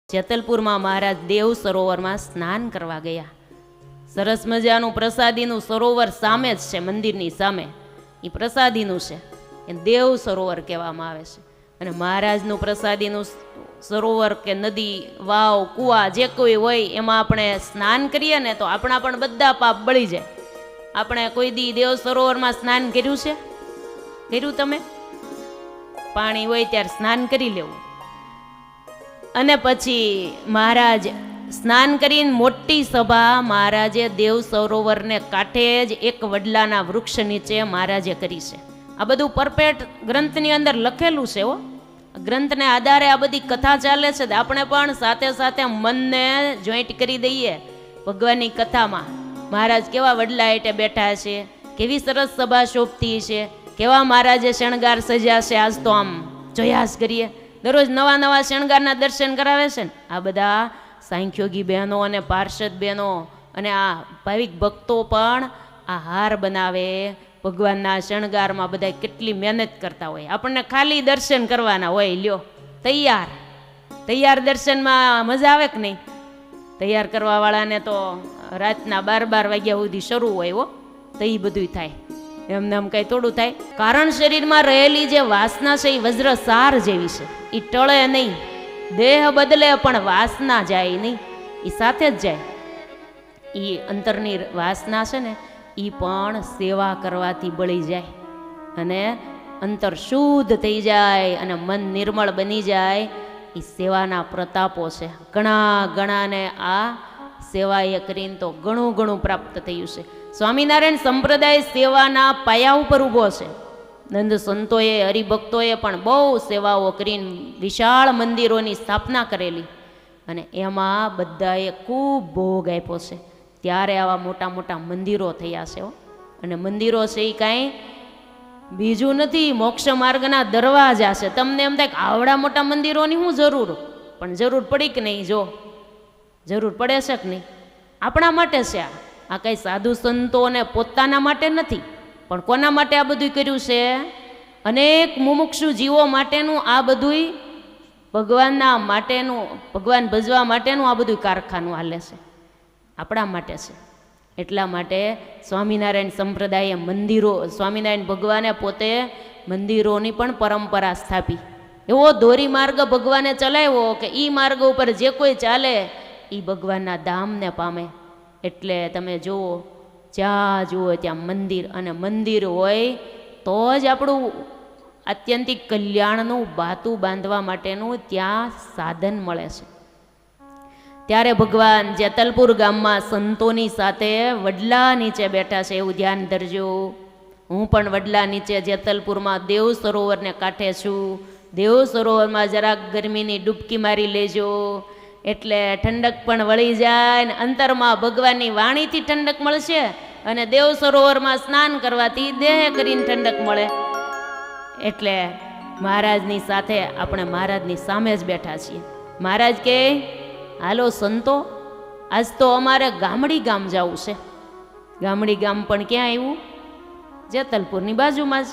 જેતલપુરમાં મહારાજ દેવ સરોવરમાં સ્નાન કરવા ગયા. સરસ મજાનું પ્રસાદીનું સરોવર સામે જ છે, મંદિરની સામે એ પ્રસાદીનું છે, એ દેવ સરોવર કહેવામાં આવે છે. અને મહારાજનું પ્રસાદીનું સરોવર કે નદી, વાવ, કૂવા જે કોઈ હોય એમાં આપણે સ્નાન કરીએ ને તો આપણા પણ બધા પાપ બળી જાય. આપણે કોઈ દી દેવ સરોવરમાં સ્નાન કર્યું છે? કર્યું તમે? પાણી હોય ત્યારે સ્નાન કરી લેવું. અને પછી મહારાજ સ્નાન કરીને મોટી સભા મહારાજે દેવ સરોવરને કાંઠે જ એક વડલાના વૃક્ષ નીચે મહારાજે કરી છે. આ બધું પરફેક્ટ ગ્રંથની અંદર લખેલું છે. ગ્રંથને આધારે આ બધી કથા ચાલે છે. આપણે પણ સાથે સાથે મનને જોઈન્ટ કરી દઈએ ભગવાનની કથામાં. મહારાજ કેવા વડલા હેઠે બેઠા છે, કેવી સરસ સભા શોભતી છે, કેવા મહારાજે શણગાર સજ્યા છે. આજ તો આમ જોયા જ કરીએ, દરરોજ નવા નવા શણગારના દર્શન કરાવે છે ને. આ બધા સાંખ્યોગી બહેનો અને પાર્ષદ બહેનો અને આ ભાવિક ભક્તો પણ આ હાર બનાવે ભગવાનના શણગારમાં. બધા કેટલી મહેનત કરતા હોય. આપણને ખાલી દર્શન કરવાના હોય. લ્યો તૈયાર દર્શનમાં મજા આવે કે નહીં? તૈયાર કરવા વાળાને તો રાતના 12 વાગ્યા સુધી શરૂ હોય તો એ બધું થાય. એમને આમ કઈ થોડું થાય? કારણ શરીરમાં રહેલી જે વાસના છે એ વજ્રસાર જેવી છે, એ ટળે નહીં. દેહ બદલે પણ વાસના જાય નહીં, એ સાથે જ જાય. એ અંતરની વાસના છે ને એ પણ સેવા કરવાથી બળી જાય અને અંતર શુદ્ધ થઈ જાય અને મન નિર્મળ બની જાય. એ સેવાના પ્રતાપો છે. ઘણાને આ સેવા એ કરીને તો ઘણું પ્રાપ્ત થયું છે. સ્વામિનારાયણ સંપ્રદાય સેવાના પાયા ઉપર ઊભો છે. નંદ સંતોએ, હરિભક્તોએ પણ બહુ સેવાઓ કરીને વિશાળ મંદિરોની સ્થાપના કરેલી અને એમાં બધાએ ખૂબ ભોગ આપ્યો છે. ત્યારે આવા મોટા મોટા મંદિરો થયા છે. અને મંદિરો છે એ કાંઈ બીજું નથી, મોક્ષ માર્ગના દરવાજા છે. તમને એમ થાય કે આવડા મોટા મંદિરોની શું જરૂર? પણ જરૂર પડી કે નહીં? જો જરૂર પડે છે કે નહીં? આપણા માટે છે. આ કંઈ સાધુ સંતોને પોતાના માટે નથી, પણ કોના માટે આ બધું કર્યું છે? અનેક મુમુક્ષુ જીવો માટેનું આ બધું ભગવાનના માટેનું, ભગવાન ભજવા માટેનું આ બધું કારખાનું હાલે છે. આપણા માટે છે. એટલા માટે સ્વામિનારાયણ સંપ્રદાયે મંદિરો, સ્વામિનારાયણ ભગવાને પોતે મંદિરોની પણ પરંપરા સ્થાપી. એવો દોરી માર્ગ ભગવાને ચલાવ્યો કે એ માર્ગ ઉપર જે કોઈ ચાલે એ ભગવાનના ધામને પામે. એટલે તમે જુઓ, જ્યાં જુઓ ત્યાં મંદિર, અને મંદિર હોય તો જ આપણું આત્યંતિક કલ્યાણનું બાતું બાંધવા માટેનું ત્યાં સાધન મળે છે. ત્યારે ભગવાન જેતલપુર ગામમાં સંતોની સાથે વડલા નીચે બેઠા છે. એવું ધ્યાન ધરજો. હું પણ વડલા નીચે જેતલપુરમાં દેવ સરોવરને કાંઠે છું. દેવ સરોવરમાં જરાક ગરમીની ડૂબકી મારી લેજો, એટલે ઠંડક પણ વળી જાય ને અંતરમાં ભગવાનની વાણીથી ઠંડક મળશે અને દેવ સરોવરમાં સ્નાન કરવાથી દેહ કરીને ઠંડક મળે. એટલે મહારાજની સાથે આપણે મહારાજની સામે જ બેઠા છીએ. મહારાજ કે હાલો સંતો, આજ તો અમારે ગામડી ગામ જવું છે. ગામડી ગામ પણ ક્યાં આવ્યું? જેતલપુરની બાજુમાં જ.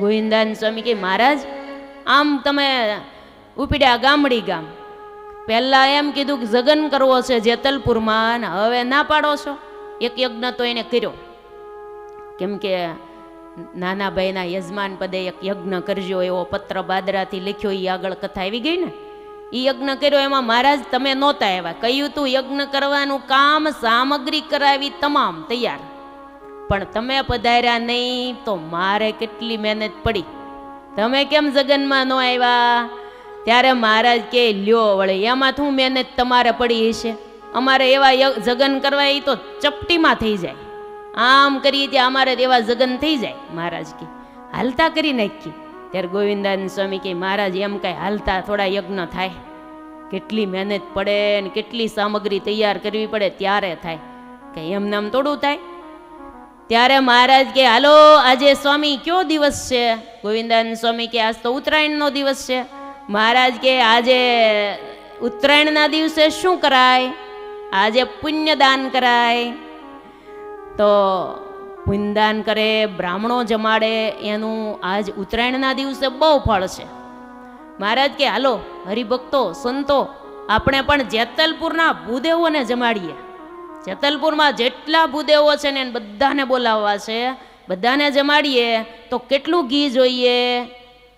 ગોવિંદાન સ્વામી કે મહારાજ આમ તમે ઉપડ્યા ગામડી ગામ. પહેલાં એમ કીધું કે જગન કરવો છે જેતલપુરમાં, હવે ના પાડો છો. એક યજ્ઞ તો એને કર્યો, કેમ કે નાના ભાઈના યજમાન પદે એક યજ્ઞ કરજો એવો પત્ર બાદરાથી લખ્યો. એ આગળ કથા આવી ગઈ ને. એ યજ્ઞ કર્યો, એમાં મહારાજ તમે નહોતા આવ્યા. કહ્યું તું યજ્ઞ કરવાનું કામ, સામગ્રી કરાવી તમામ તૈયાર, પણ તમે પધાર્યા નહીં તો મારે કેટલી મહેનત પડી. તમે કેમ જગનમાં ન આવ્યા? ત્યારે મહારાજ કે લ્યો વળે, એમાં શું મહેનત તમારે પડી હશે? અમારે એવા જગન કરવા એ તો ચપટીમાં થઈ જાય. આમ કરીએ ત્યાં અમારે એવા જગન થઈ જાય. મહારાજ કે હાલતા કરી નાખી. ત્યારે ગોવિંદાન સ્વામી કે મહારાજ એમ કાંઈ હાલતા થોડા યજ્ઞ થાય? કેટલી મહેનત પડે ને કેટલી સામગ્રી તૈયાર કરવી પડે ત્યારે થાય, કે એમને આમ થોડું થાય? ત્યારે મહારાજ કે હાલો આજે સ્વામી કયો દિવસ છે? ગોવિંદાન સ્વામી કે આજ તો ઉત્તરાયણનો દિવસ છે. મહારાજ કે આજે ઉત્તરાયણના દિવસે શું કરાય? આજે પુણ્યદાન કરાય. તો પુણ્યદાન કરે, બ્રાહ્મણો જમાડે, એનું આજ ઉત્તરાયણના દિવસે બહુ ફળ છે. મહારાજ કે હાલો હરિભક્તો સંતો આપણે પણ જેતલપુરના ભૂદેવોને જમાડીએ. જેતલપુરમાં જેટલા ભૂદેવો છે ને એને બધાને બોલાવવા છે, બધાને જમાડીએ તો કેટલું ઘી જોઈએ?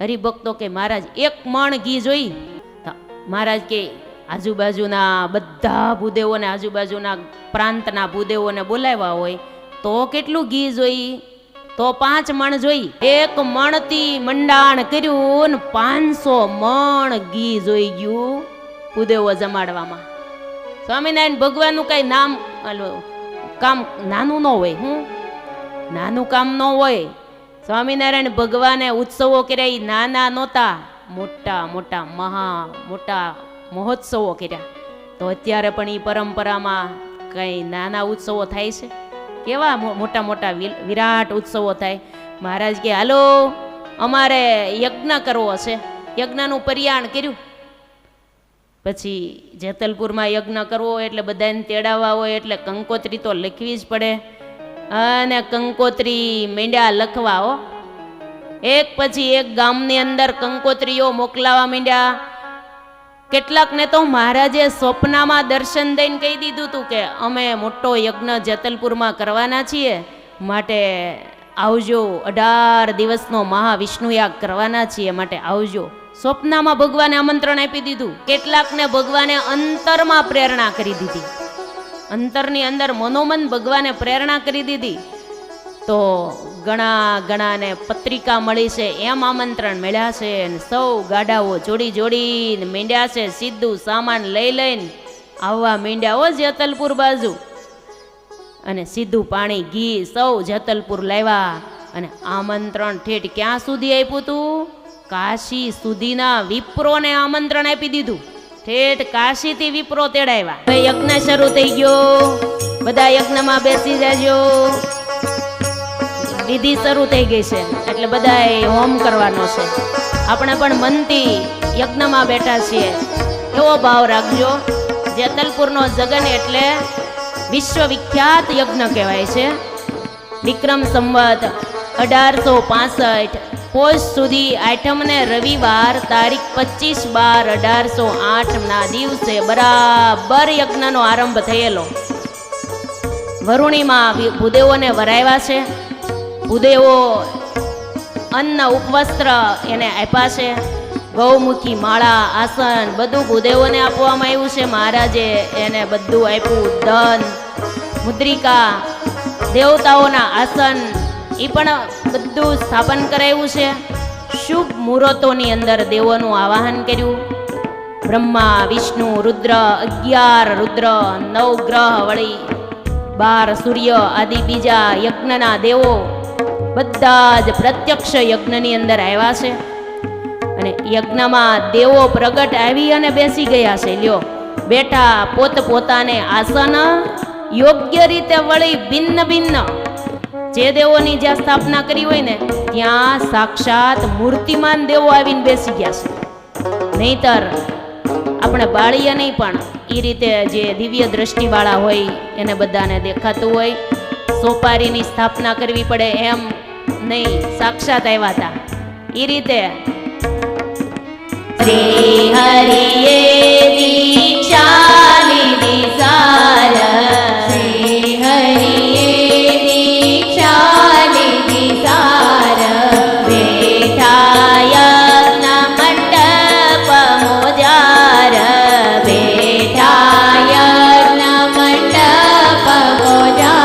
હરિભક્તો કે મહારાજ 1 મણ ઘી જોઈ. મહારાજ કે આજુબાજુના બધા ભૂદેવોને, આજુબાજુના પ્રાંતના ભૂદેવોને બોલાવ્યા હોય તો કેટલું ઘી જોઈ? તો 5 મણ જોઈ. 1 મણથી મંડાણ કર્યું, 500 મણ ઘી જોઈ ગયું ભૂદેવો જમાડવામાં. સ્વામિનારાયણ ભગવાનનું કઈ નામ કામ નાનું ન હોય. હું નાનું કામ ન હોય. સ્વામિનારાયણ ભગવાને ઉત્સવો કર્યા, એ નાના નહોતા, મોટા મોટા મોટા મહોત્સવો કર્યા. તો અત્યારે પણ એ પરંપરામાં કઈ નાના ઉત્સવો થાય છે? કેવા મોટા મોટા વિરાટ ઉત્સવો થાય. મહારાજ કે હાલો અમારે યજ્ઞ કરવો છે. યજ્ઞનું પર્યાણ કર્યું. પછી જેતલપુરમાં યજ્ઞ કરવો એટલે બધાને તેડાવવા હોય એટલે કંકોત્રી તો લખવી જ પડે. અને કંકોત્રી માંડ્યા લખવા હો. એક પછી એક ગામની અંદર કંકોત્રીઓ મોકલાવા માંડ્યા. કેટલાકને તો મહારાજે સ્વપ્નમાં દર્શન દઈને કહી દીધું હતું કે અમે મોટો યજ્ઞ જેતલપુરમાં કરવાના છીએ, માટે આવજો. 18 દિવસનો મહાવિષ્ણુ યાગ કરવાના છીએ, માટે આવજો. સ્વપ્નમાં ભગવાને આમંત્રણ આપી દીધું. કેટલાકને ભગવાને અંતરમાં પ્રેરણા કરી દીધી. અંતરની અંદર મનોમન ભગવાને પ્રેરણા કરી દીધી. તો ઘણાને પત્રિકા મળી છે, એમ આમંત્રણ મળ્યા છે. સૌ ગાડાઓ જોડી જોડીને માંડ્યા છે, સીધું સામાન લઈ લઈને આવવા માંડ્યા હો જેતલપુર બાજુ. અને સીધું પાણી ઘી સૌ જેતલપુર લાવ્યા. અને આમંત્રણ ઠેઠ ક્યાં સુધી આપ્યું હતું? કાશી સુધીના વિપ્રોને આમંત્રણ આપી દીધું. ઠેઠ કાશીથી વિપ્રો તેડાવ્યા. હવે યજ્ઞ શરૂ થઈ ગયો. બધા યજ્ઞમાં બેસી જાજો. વિધિ શરૂ થઈ ગઈ છે એટલે બધાએ હોમ કરવાનો છે. આપણે પણ મનથી યજ્ઞમાં બેઠા છીએ એવો ભાવ રાખજો. જેતલપુરનો જગન એટલે વિશ્વવિખ્યાત યજ્ઞ કહેવાય છે. વિક્રમ સંવત 1865 પોષ સુધી આઠમને રવિવાર તારીખ 25/12/1808 ના દિવસે બરાબર યજ્ઞનો આરંભ થયેલો. વરુણીમાં ભૂદેવોને વરાવ્યા છે. ભૂદેવો અન્ન ઉપવસ્ત્ર એને આપ્યા છે. ગૌમુખી માળા, આસન બધું ભૂદેવોને આપવામાં આવ્યું છે. મહારાજે એને બધું આપ્યું. ધન, મુદ્રિકા, દેવતાઓના આસન એ પણ બધું સ્થાપન કરાવ્યું છે. શુભ મુહૂર્તોની અંદર દેવોનું આવાહન કર્યું. બ્રહ્મા, વિષ્ણુ, રુદ્ર, 11 રુદ્ર, 9 ગ્રહ વળી 12 સૂર્ય આદિ બીજા યજ્ઞના દેવો બધા જ પ્રત્યક્ષ યજ્ઞની અંદર આવ્યા છે. અને યજ્ઞમાં દેવો પ્રગટ આવી અને બેસી ગયા છે. લ્યો બેઠા પોતાને આસન યોગ્ય રીતે વળી ભિન્ન ભિન્ન જે દેવોની જ્યાં સ્થાપના કરી હોય ને ત્યાં સાક્ષાત મૂર્તિમાન દેવો આવીને બેસી ગયા છે. નહીતર આપણે બાળીએ નહીં, પણ એ રીતે જે દિવ્ય દ્રષ્ટિવાળા હોય એને બધાને દેખાતું હોય. સોપારીની સ્થાપના કરવી પડે એમ નહીં, સાક્ષાત આવ્યા હતા એ રીતે. શ્રી હરિએ દીક્ષા લીધી સાર, શ્રી હરિએ દીક્ષા લીધી સાર. બેઠા યજ્ઞ મંડપ મોજાર, બેઠા યજ્ઞ મંડપ મોજાર.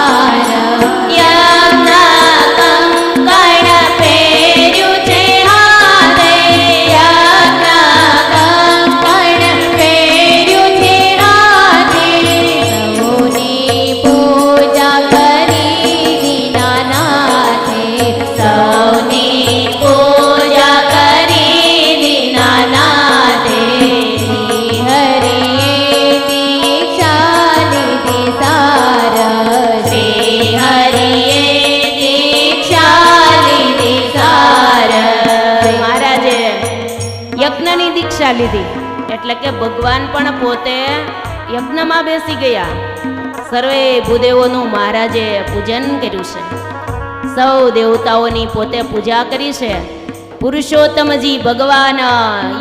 લીધી એટલે કે ભગવાન પણ પોતે યજ્ઞમાં બેસી ગયા. સર્વે ભૂદેવોનું મહારાજે પૂજન કર્યું છે. સૌ દેવતાઓની પોતે પૂજા કરી છે. પુરુષોત્તમજી ભગવાન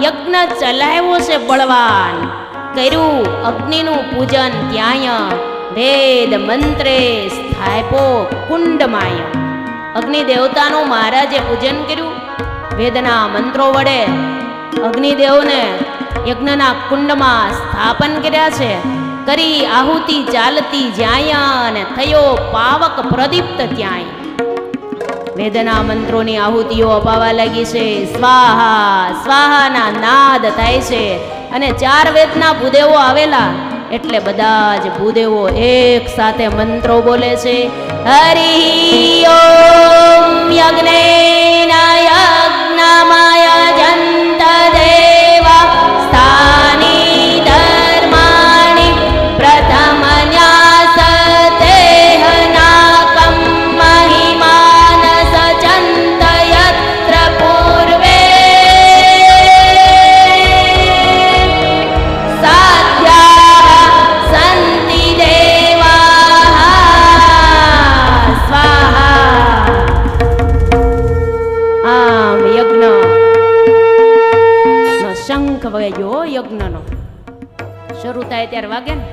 યજ્ઞ ચલાવ્યો છે બળવાન. કર્યું અગ્નિનું પૂજન ત્યાંય, વેદ મંત્રે સ્થાપો કુંડમાય. અગ્નિ દેવતાનું મહારાજે પૂજન કર્યું, વેદના મંત્રો વડે અગ્નિદેવને યજ્ઞના કુંડમાં સ્થાપન કર્યા છે. કરી આહુતિ ચાલતી જ્યાંય, અને થયો પાવક પ્રદીપ્ત ત્યાંય. વેદના મંત્રોની આહુતિઓ અપાવા લાગી છે. સ્વાહા સ્વાહાના નાદ થાય છે. અને 4 વેદના ભૂદેવો આવેલા એટલે બધા જ ભૂદેવો એક સાથે મંત્રો બોલે છે. હરિ ઓમ યજ્ઞેના યજ્ઞમય જંત દેવા સ્થાની ધર્માણિ પ્રથમ ન્યાસતે હનાકમ મહિમાનસ ચંત યત્ર પૂર્વે સાધ્યા સંતિ દેવા સ્વાહા. આમ યજ્ઞ નો શંખ વાગ્યો. યજ્ઞનો શરૂ થાય ત્યારે વાગે ને,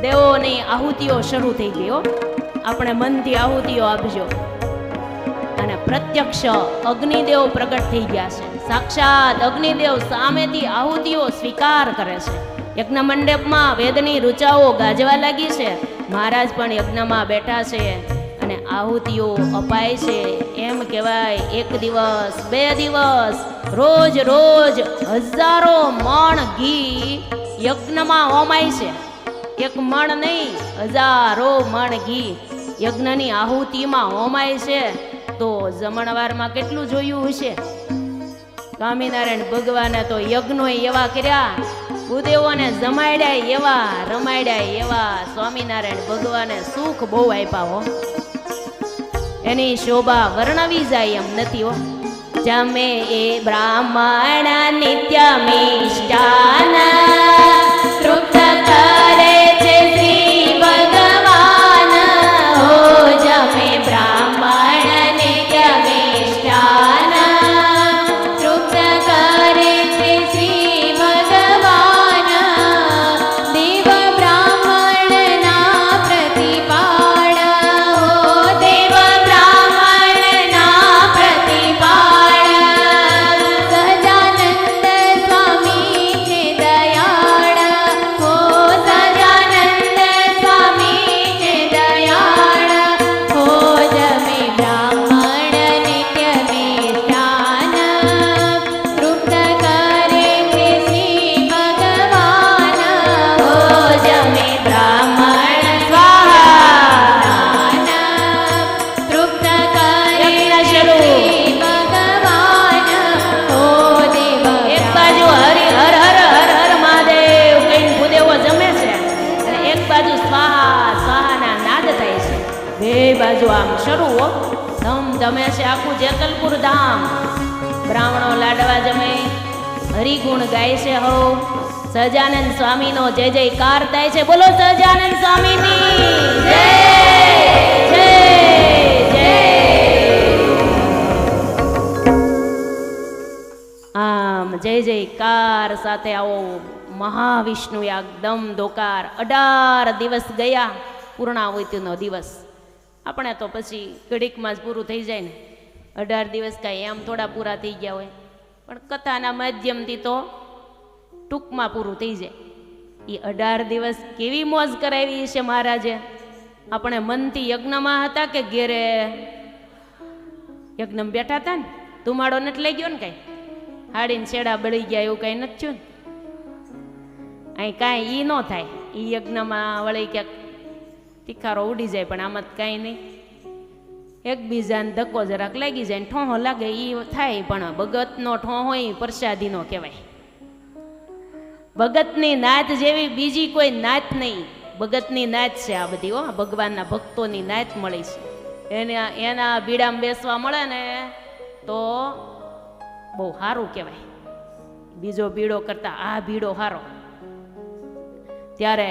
દેવોની આહુતિઓ શરૂ થઈ ગઈ. આપણે મનથી આહુતિઓ આપજો. અને પ્રત્યક્ષ અગ્નિદેવ પ્રગટ થઈ ગયા છે. સાક્ષાત અગ્નિદેવ સામેથી આહુતિઓ સ્વીકાર કરે છે. યજ્ઞ મંડપમાં વેદની ઋચાઓ ગાજવા લાગી છે. મહારાજ પણ યજ્ઞમાં બેઠા છે અને આહુતિઓ અપાય છે. એમ કહેવાય 1 દિવસ 2 દિવસ રોજ રોજ હજારો મણ ઘી યજ્ઞમાં હોમાય છે. 1 મણ નહીં, હજારો મણ ઘી યજ્ઞની આહુતિમાં હોમાય છે. તો જમણવારમાં કેટલું જોયું હશે. સ્વામિનારાયણ ભગવાને તો યજ્ઞો એવા કર્યા, ભૂદેવોને જમાડ્યા એવા, રમાડ્યા એવા. સ્વામિનારાયણ ભગવાને સુખ બહુ આપ્યા હો. એની શોભા વર્ણવી જાય એમ નથી હો. જમે એ બ્રાહ્મણ નિત્ય મિષ્ટાન, તૃપ્ત કરે છે શ્રી ભગવાન. હો જમે બ્રાહ્મણ નિત્ય મિષ્ટાન, તૃપ્ત કરે છે શ્રી ભગવાન. દેવ બ્રાહ્મણના પ્રતિપાળ, હો દેવ બ્રાહ્મણના પ્રતિપાળ. સહજાનંદ સ્વામી છે દયાળ, હો સહજાનંદ સ્વામી છે દયાળ. હો જમે બ્રાહ્મણ નિત્ય મિષ્ટાન, તૃપ્ત કરે છે શ્રી ભગવાન. હો જમે બ્રાહ્મણ સ્વાહા, તૃપ્ત કરે શ્રી ભગવાન. હો દેવ એક બાજુ હરિ હર હર હર હર મહાદેવ કહીને ભૂદેવો જમે છે, અને એક બાજુ સ્વાહા સ્વાહાના નાદ થાય છે. 2 બાજુ આમ શરૂ હો. ધમે છે આખું જેતલપુર ધામ. બ્રાહ્મણો લાડવા જમે, હરિગુણ ગાય છે. હો સહજાનંદ સ્વામીનો જય જયકાર થાય છે. બોલો સહજાનંદ સ્વામીની જય જય જય. આમ જય જયકાર સાથે આવો મહાવિષ્ણુ યાગદમ દોકાર. 18 દિવસ ગયા, પૂર્ણાહુતિનો દિવસ. આપણે તો પછી ઘડીકમાં જ પૂરું થઈ જાય ને. 18 દિવસ કાંઈ એમ થોડા પૂરા થઈ ગયા હોય, પણ કથાના માધ્યમથી તો ટૂંકમાં પૂરું થઈ જાય. એ 18 દિવસ કેવી મોજ કરાવી છે મહારાજે. આપણે મનથી યજ્ઞમાં હતા કે ઘેરે યજ્ઞમાં બેઠા હતા ને? ધુમાડો નથી લઈ ગયો ને કાંઈ? હાડીને છેડા બળી ગયા એવું કાંઈ નથી થયું ને? અહીં કાંઈ ઈ ન થાય. એ યજ્ઞમાં વળી ક્યાંક તીખારો ઉડી જાય, પણ આમાં કાંઈ નહીં. એકબીજાને ધક્કો જરાક લાગી જાય ને ઠોહો લાગે એ થાય, પણ ભગતનો ઠોહો એ પ્રસાદીનો કહેવાય. ભગતની નાત જેવી બીજી કોઈ નાત નહીં. ભગતની નાત છે આ બધી. હો ભગવાનના ભક્તોની નાત મળી છે. એના બીડામાં બેસવા મળે ને તો બહુ સારું કહેવાય. બીજો બીડો કરતા આ બીડો સારો. ત્યારે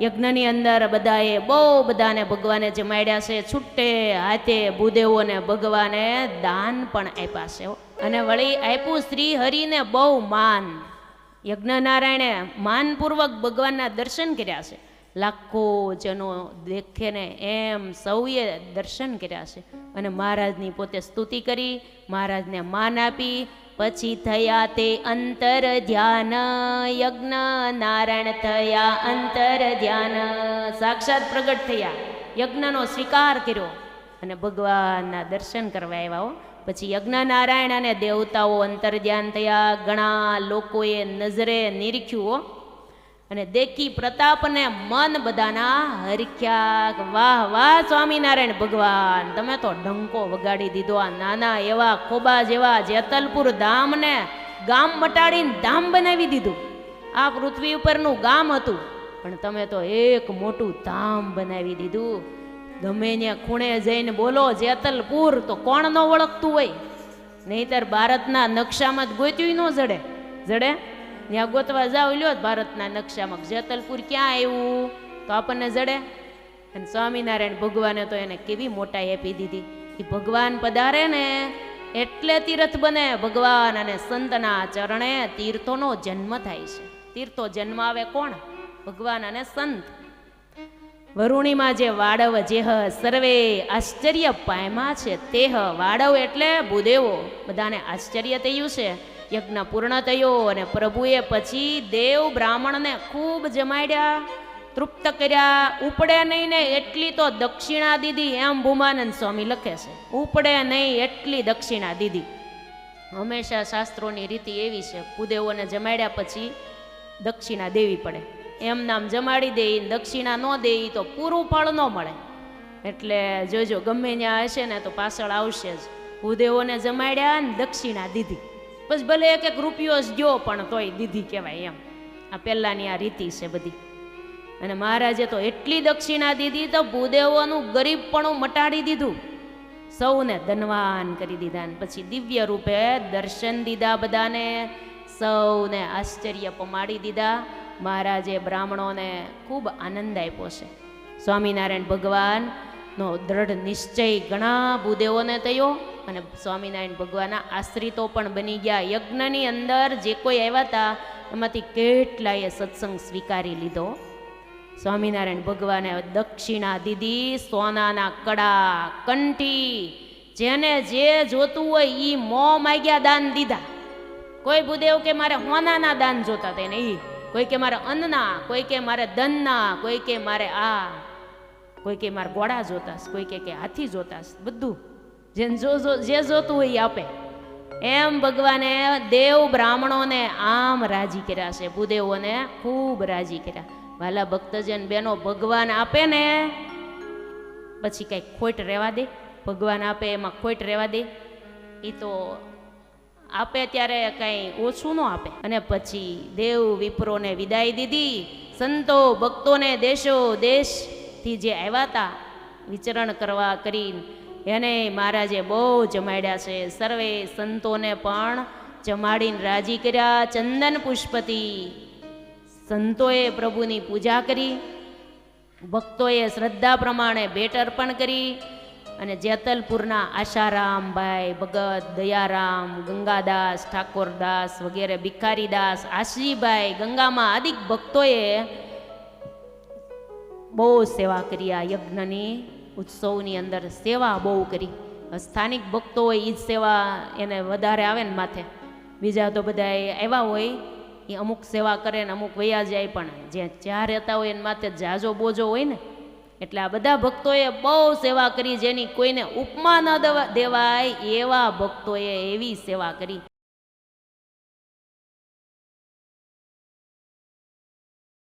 યજ્ઞની અંદર બધાએ બહુ બધાને ભગવાને જમાડ્યા છે. છૂટે હાથે ભૂદેવોને ભગવાને દાન પણ આપ્યા છે. અને વળી આપ્યું શ્રી હરિને બહુ માન. યજ્ઞનારાયણે માનપૂર્વક ભગવાનના દર્શન કર્યા છે. લાખો જનો દેખે ને એમ સૌએ દર્શન કર્યા છે. અને મહારાજની પોતે સ્તુતિ કરી, મહારાજને માન આપી. પછી થયા તે અંતર ધ્યાન, યજ્ઞ નારાયણ થયા અંતર ધ્યાન. સાક્ષાત પ્રગટ થયા, યજ્ઞનો સ્વીકાર કર્યો અને ભગવાનના દર્શન કરવા આવ્યા. પછી યજ્ઞ નારાયણ અને દેવતાઓ અંતર ધ્યાન થયા. ઘણા લોકોએ નજરે નિરીખ્યું અને દેખી પ્રતાપને મન બધાના હરખ્યા. વાહ વાહ સ્વામિનારાયણ ભગવાન, તમે તો ડંકો વગાડી દીધો. આ નાના એવા ખોબા જેવા જેતલપુર ધામને ગામ મટાડીને ધામ બનાવી દીધું. આ પૃથ્વી ઉપરનું ગામ હતું, પણ તમે તો એક મોટું ધામ બનાવી દીધું. ગમે ત્યાં ખૂણે જઈને બોલો જેતલપુર તો કોણ ન ઓળખતું હોય? નહીતર ભારતના નકશામાં જ ગોત્યું ન જડે. જડે ત્યાં ગોતવા જાવ લ્યો ભારતના નકશામાં જેતલપુર ક્યાં આવ્યું તો આપણને જડે. અને સ્વામિનારાયણ ભગવાને તો એને કેવી મોટાઈ આપી દીધી. એ ભગવાન પધારે ને એટલે તીર્થ બને. ભગવાન અને સંતના ચરણે તીર્થોનો જન્મ થાય છે. તીર્થો જન્મ આવે કોણ? ભગવાન અને સંત. વરુણીમાં જે વાડવ જેહ સર્વે આશ્ચર્ય પામ્યા છે તેહ. વાડવ એટલે ભૂદેવો, બધાને આશ્ચર્ય થયું છે. યજ્ઞ પૂર્ણ થયો અને પ્રભુએ પછી દેવ બ્રાહ્મણને ખૂબ જમાડ્યા, તૃપ્ત કર્યા. ઉપડે નહીં ને એટલી તો દક્ષિણા દીધી, એમ ભૂમાનંદ સ્વામી લખે છે. ઉપડે નહીં એટલી દક્ષિણા દીધી. હંમેશા શાસ્ત્રોની રીતિ એવી છે, ભૂદેવોને જમાડ્યા પછી દક્ષિણા દેવી પડે. એમ નામ જમાડી દે, દક્ષિણા ન દે તો પૂરું ફળ ન મળે. એટલે જોજો ગમે ત્યાં હશે ને તો પાછળ આવશે જ. ભૂદેવોને જમાડ્યા ને દક્ષિણા દીધી, બસ ભલે એક એક રૂપિયો જ ગયો પણ તોય દીધી કહેવાય. એમ આ પહેલાંની આ રીતિ છે બધી. અને મહારાજે તો એટલી દક્ષિણા દીધી તો ભૂદેવોનું ગરીબપણું મટાડી દીધું, સૌને ધનવાન કરી દીધા. અને પછી દિવ્ય રૂપે દર્શન દીધા બધાને, સૌને આશ્ચર્ય પમાડી દીધા. મહારાજે બ્રાહ્મણોને ખૂબ આનંદ આપ્યો છે. સ્વામિનારાયણ ભગવાનનો દ્રઢ નિશ્ચય ઘણા ભૂદેવોને થયો અને સ્વામિનારાયણ ભગવાનના આશ્રિતો પણ બની ગયા. યજ્ઞની અંદર જે કોઈ આવ્યા હતા એમાંથી કેટલાએ સત્સંગ સ્વીકારી લીધો. સ્વામિનારાયણ ભગવાને દક્ષિણા દીધી, સોનાના કડા, કંઠી, જેને જે જોતું હોય એ મોં માગ્યા દાન દીધા. કોઈ ભૂદેવ કે મારે હોનાના દાન જોતા હતા ને, કોઈ કે મારે અન્નના, કોઈ કે મારે ધનના, કોઈ કે મારે આ, કોઈ કે મારે ઘોડા જોતાસ, કોઈ કે હાથી જોતાસ. બધું જેને જે જોતું હોય એ આપે. એમ ભગવાને દેવ બ્રાહ્મણોને આમ રાજી કર્યા છે, ભૂદેવોને ખૂબ રાજી કર્યા. વાલા ભક્તજન બેનો, ભગવાન આપે ને પછી કઈ ખોટ રહેવા દે? ભગવાન આપે એમાં ખોટ રહેવા દે? એ તો આપે ત્યારે કઈ ઓછું ન આપે. અને પછી દેવ વિપ્રોને વિદાય દીધી. સંતો ભક્તોને દેશો દેશથી જે આવ્યા હતા વિચરણ કરવા કરીને એને મહારાજે બહુ જમાડ્યા છે. સર્વે સંતોને પણ જમાડીને રાજી કર્યા. ચંદન પુષ્પથી સંતોએ પ્રભુની પૂજા કરી, ભક્તોએ શ્રદ્ધા પ્રમાણે ભેટ અર્પણ કરી. અને જેતલપુરના આશારામભાઈ ભગત, દયારામ, ગંગાદાસ, ઠાકોરદાસ વગેરે, ભિખારીદાસ, આશીભાઈ, ગંગામાં આદિક ભક્તોએ બહુ સેવા કરી. આ યજ્ઞની ઉત્સવની અંદર સેવા બહુ કરી. સ્થાનિક ભક્તો હોય એ જ સેવા એને વધારે આવે ને માથે. બીજા તો બધા આવ્યા હોય એ અમુક સેવા કરે ને અમુક વયા જાય, પણ જ્યાં રહેતા હોય એને માથે જાજો બોજો હોય ને. એટલે આ બધા ભક્તોએ બહુ સેવા કરી, જેની કોઈને ઉપમા ન દેવાય એવા ભક્તોએ એવી સેવા કરી.